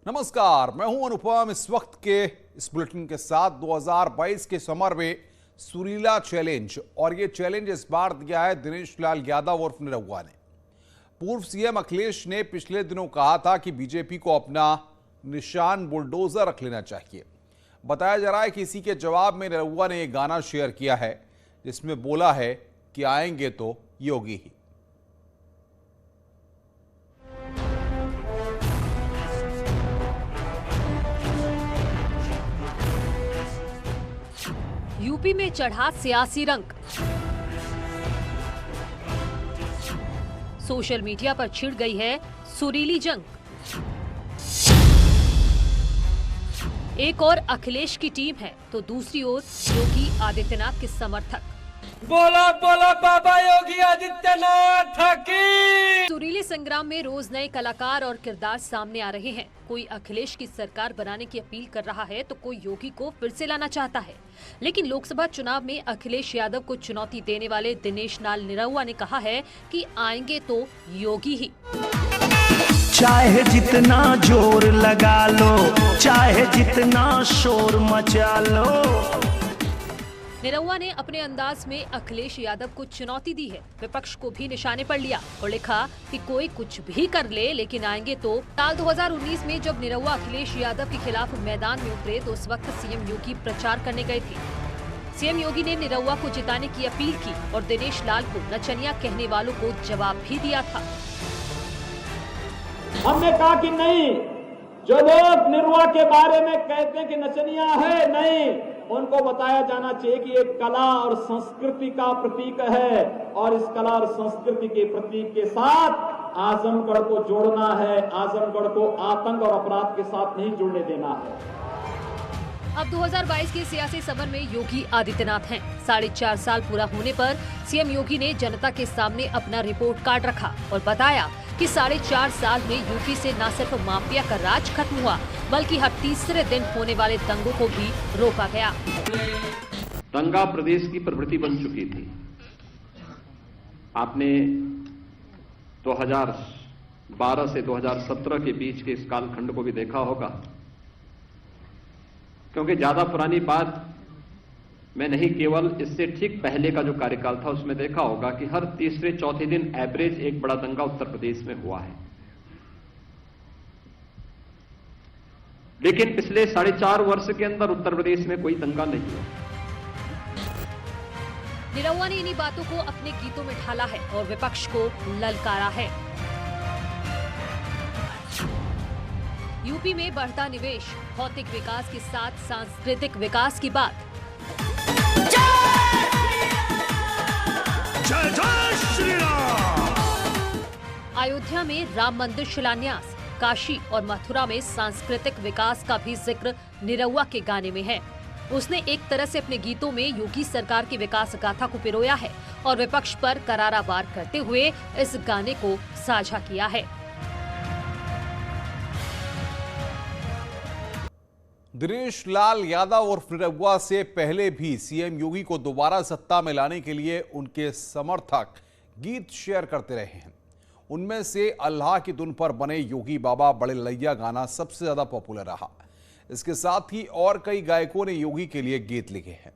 नमस्कार, मैं हूं अनुपम। इस वक्त के इस बुलेटिन के साथ 2022 के समर में सुरीला चैलेंज, और ये चैलेंज इस बार दिया है दिनेश लाल यादव उर्फ निरहुआ ने। पूर्व सीएम अखिलेश ने पिछले दिनों कहा था कि बीजेपी को अपना निशान बुलडोजर रख लेना चाहिए। बताया जा रहा है कि इसी के जवाब में निरहुआ ने एक गाना शेयर किया है जिसमें बोला है कि आएंगे तो योगी ही। यूपी में चढ़ा सियासी रंग, सोशल मीडिया पर छिड़ गई है सुरीली जंग। एक और अखिलेश की टीम है तो दूसरी ओर योगी आदित्यनाथ के समर्थक। बोलो बोलो बाबा योगी आदित्यनाथ की। सुरीली संग्राम में रोज नए कलाकार और किरदार सामने आ रहे हैं। कोई अखिलेश की सरकार बनाने की अपील कर रहा है तो कोई योगी को फिर से लाना चाहता है। लेकिन लोकसभा चुनाव में अखिलेश यादव को चुनौती देने वाले दिनेश लाल निरहुआ ने कहा है कि आएंगे तो योगी ही। चाहे जितना जोर लगा लो, चाहे जितना शोर मचा लो। निरहुआ ने अपने अंदाज में अखिलेश यादव को चुनौती दी है। विपक्ष को भी निशाने पर लिया और लिखा कि कोई कुछ भी कर ले लेकिन आएंगे तो। साल 2019 में जब निरहुआ अखिलेश यादव के खिलाफ मैदान में उतरे तो उस वक्त सीएम योगी प्रचार करने गए थे। सीएम योगी ने निरहुआ को जिताने की अपील की और दिनेश लाल को नचनिया कहने वालों को जवाब भी दिया था। हमने कहा कि नहीं, जो लोग निरहुआ के बारे में कहते हैं कि नचनिया है, नहीं, उनको बताया जाना चाहिए कि ये कला और संस्कृति का प्रतीक है और इस कला और संस्कृति के प्रतीक के साथ आजमगढ़ को जोड़ना है। आजमगढ़ को आतंक और अपराध के साथ नहीं जुड़ने देना है। अब 2022 के सियासी समर में योगी आदित्यनाथ हैं। 4.5 साल पूरा होने पर सीएम योगी ने जनता के सामने अपना रिपोर्ट कार्ड रखा और बताया कि 4.5 साल में यूपी से न सिर्फ माफिया का राज खत्म हुआ बल्कि हर तीसरे दिन होने वाले दंगों को भी रोका गया। दंगा प्रदेश की प्रवृत्ति बन चुकी थी। आपने 2012 से 2017 के बीच के इस कालखंड को भी देखा होगा, क्योंकि ज्यादा पुरानी बात मैं नहीं, केवल इससे ठीक पहले का जो कार्यकाल था उसमें देखा होगा कि हर तीसरे चौथे दिन एवरेज एक बड़ा दंगा उत्तर प्रदेश में हुआ है। लेकिन पिछले 4.5 वर्ष के अंदर उत्तर प्रदेश में कोई दंगा नहीं हुआ। निरहुआ ने इन्हीं बातों को अपने गीतों में ढाला है और विपक्ष को ललकारा है। यूपी में बढ़ता निवेश, भौतिक विकास के साथ सांस्कृतिक विकास की बात। जय जय श्री राम। अयोध्या में राम मंदिर शिलान्यास, काशी और मथुरा में सांस्कृतिक विकास का भी जिक्र निरहुआ के गाने में है। उसने एक तरह से अपने गीतों में योगी सरकार की विकास गाथा को पिरोया है और विपक्ष पर करारा वार करते हुए इस गाने को साझा किया है। दिनेश लाल यादव उर्फ निरहुआ से पहले भी सीएम योगी को दोबारा सत्ता में लाने के लिए उनके समर्थक गीत शेयर करते रहे हैं। उनमें से अल्लाह की धुन पर बने योगी बाबा बड़े लैया गाना सबसे ज्यादा पॉपुलर रहा। इसके साथ ही और कई गायकों ने योगी के लिए गीत लिखे हैं।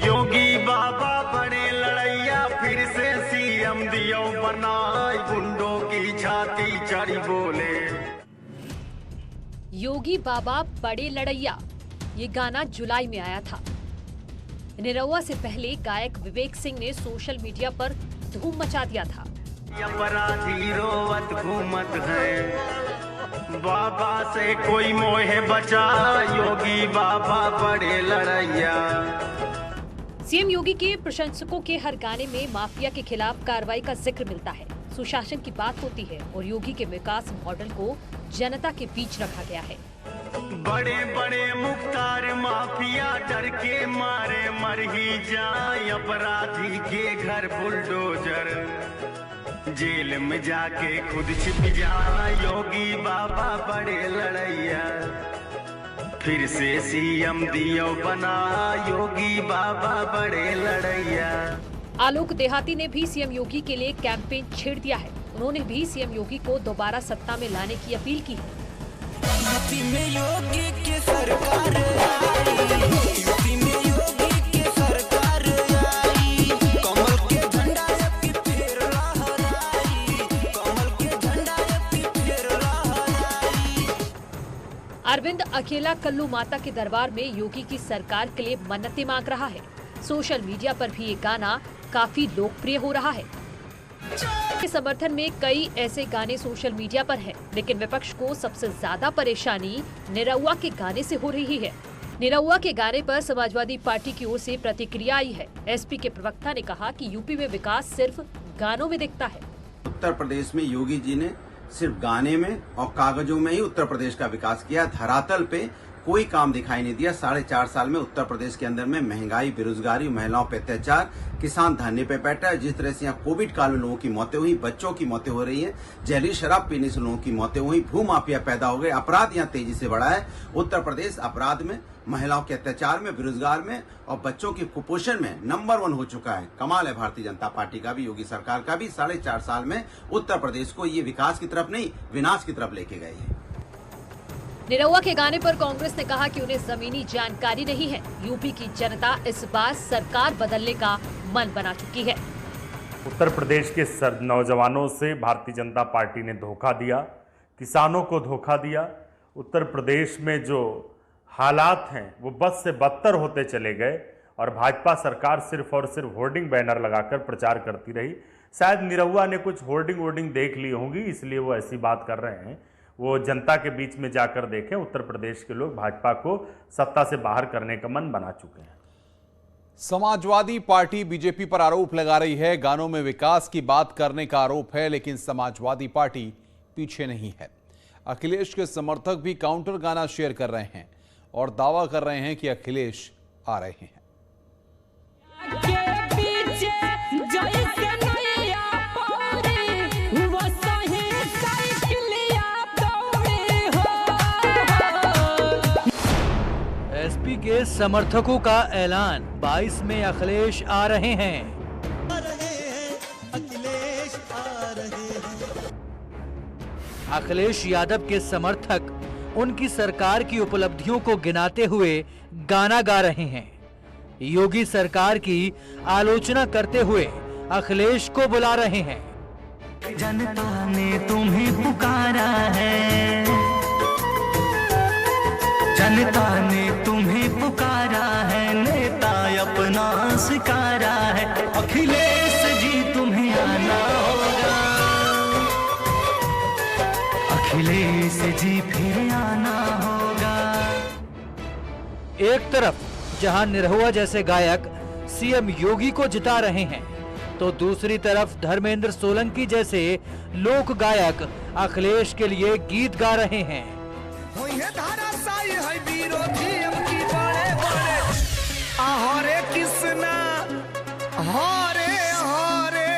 योगी बाबा बड़े लड़ैया, फिर से सीएम दियो बनाई, गुंडों की छाती चढ़ी बोले। योगी बाबा बड़े लड़ैया, ये गाना जुलाई में आया था। निरहुआ से पहले गायक विवेक सिंह ने सोशल मीडिया पर धूम मचा दिया था। अपराधी रोवत घूमत है, बाबा से कोई मोहे बचा, योगी बाबा बड़े लड़ैया। सीएम योगी के प्रशंसकों के हर गाने में माफिया के खिलाफ कार्रवाई का जिक्र मिलता है, सुशासन की बात होती है और योगी के विकास मॉडल को जनता के बीच रखा गया है। बड़े बड़े मुख्तार माफिया डर के मारे मर ही जाए, अपराधी के घर बुलडोजर, जेल में जाके खुद छिप जाए, योगी बाबा बड़े लड़ैया। फिर से सीएम दियो बना, योगी बाबा बड़े लड़ैया। आलोक देहाती ने भी सीएम योगी के लिए कैंपेन छेड़ दिया है। उन्होंने भी सीएम योगी को दोबारा सत्ता में लाने की अपील की है। अरविंद अकेला कल्लू माता के दरबार में योगी की सरकार के लिए मन्नतें मांग रहा है। सोशल मीडिया पर भी ये गाना काफी लोकप्रिय हो रहा है। के समर्थन में कई ऐसे गाने सोशल मीडिया पर हैं, लेकिन विपक्ष को सबसे ज्यादा परेशानी निरहुआ के गाने से हो रही है। निरहुआ के गाने पर समाजवादी पार्टी की ओर से प्रतिक्रिया आई है। एसपी के प्रवक्ता ने कहा कि यूपी में विकास सिर्फ गानों में दिखता है। उत्तर प्रदेश में योगी जी ने सिर्फ गाने में और कागजों में ही उत्तर प्रदेश का विकास किया। धरातल पे कोई काम दिखाई नहीं दिया। 4.5 साल में उत्तर प्रदेश के अंदर में महंगाई, बेरोजगारी, महिलाओं पे अत्याचार, किसान धरने पे बैठा है। जिस तरह से यहाँ कोविड काल में लोगों की मौतें हुई, बच्चों की मौतें हो रही हैं, जहरीली शराब पीने से लोगों की मौतें हुई, भू माफिया पैदा हो गए, अपराध यहाँ तेजी से बढ़ा है। उत्तर प्रदेश अपराध में, महिलाओं के अत्याचार में, बेरोजगार में और बच्चों की कुपोषण में नंबर 1 हो चुका है। कमाल है भारतीय जनता पार्टी का भी, योगी सरकार का भी। 4.5 साल में उत्तर प्रदेश को ये विकास की तरफ नहीं, विनाश की तरफ लेके गए हैं। निरहुआ के गाने पर कांग्रेस ने कहा कि उन्हें जमीनी जानकारी नहीं है। यूपी की जनता इस बार सरकार बदलने का मन बना चुकी है। उत्तर प्रदेश के नौजवानों से भारतीय जनता पार्टी ने धोखा दिया, किसानों को धोखा दिया। उत्तर प्रदेश में जो हालात हैं वो बद से बदतर होते चले गए और भाजपा सरकार सिर्फ और सिर्फ होर्डिंग बैनर लगाकर प्रचार करती रही। शायद निरहुआ ने कुछ होर्डिंग देख ली होंगी, इसलिए वो ऐसी बात कर रहे हैं। वो जनता के बीच में जाकर देखें। उत्तर प्रदेश के लोग भाजपा को सत्ता से बाहर करने का मन बना चुके हैं। समाजवादी पार्टी बीजेपी पर आरोप लगा रही है। गानों में विकास की बात करने का आरोप है, लेकिन समाजवादी पार्टी पीछे नहीं है। अखिलेश के समर्थक भी काउंटर गाना शेयर कर रहे हैं और दावा कर रहे हैं कि अखिलेश आ रहे हैं। एसपी के समर्थकों का ऐलान, 22 में अखिलेश आ रहे हैं। अखिलेश यादव के समर्थक उनकी सरकार की उपलब्धियों को गिनाते हुए गाना गा रहे हैं। योगी सरकार की आलोचना करते हुए अखिलेश को बुला रहे हैं। जनता ने तुम्हें पुकारा है, जनता ने तुम्हें पुकारा है, नेता अपना स्वीकारा है। अखिलेश जी तुम्हें आना होगा, अखिलेश जी फिर आना होगा। एक तरफ जहां निरहुआ जैसे गायक सीएम योगी को जिता रहे हैं, तो दूसरी तरफ धर्मेंद्र सोलंकी जैसे लोक गायक अखिलेश के लिए गीत गा रहे हैं। हरे कृष्णा हरे हरे,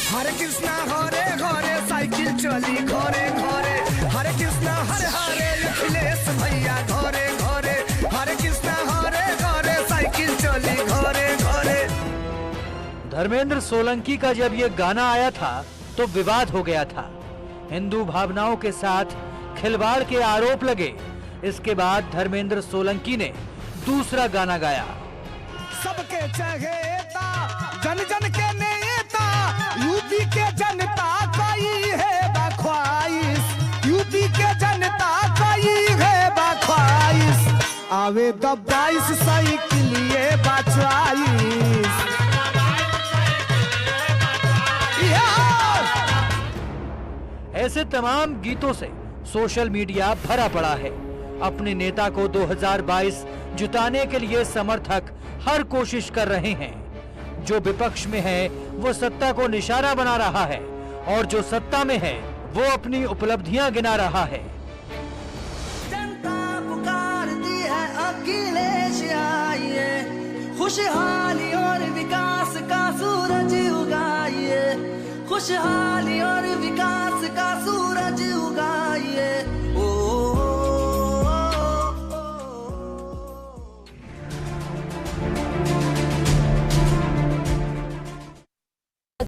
हरे कृष्णा हरे हरे, साइकिल चली घरे घरे, हरे कृष्णा हरे हरे, अखिलेश भैया घरे घरे, हरे कृष्णा हरे हरे, साइकिल चली घरे घरे। धर्मेंद्र सोलंकी का जब ये गाना आया था तो विवाद हो गया था। हिंदू भावनाओं के साथ खिलवाड़ के आरोप लगे। इसके बाद धर्मेंद्र सोलंकी ने दूसरा गाना गाया। सबके चहेता, जन जन के नेता, यूपी के जनता का ये है बख्वाइश, यूपी के जनता का ये है बख्वाइश, आवे 22 साइकिलिए बचाइश। ऐसे तमाम गीतों से सोशल मीडिया भरा पड़ा है। अपने नेता को 2022 जुटाने के लिए समर्थक हर कोशिश कर रहे हैं। जो विपक्ष में है वो सत्ता को निशाना बना रहा है और जो सत्ता में है वो अपनी उपलब्धियां गिना रहा है। जनता पुकारती है अखिलेश आइए, खुशहाली और विकास का सूरज उगाइए, खुशहाली और विकास का सूरज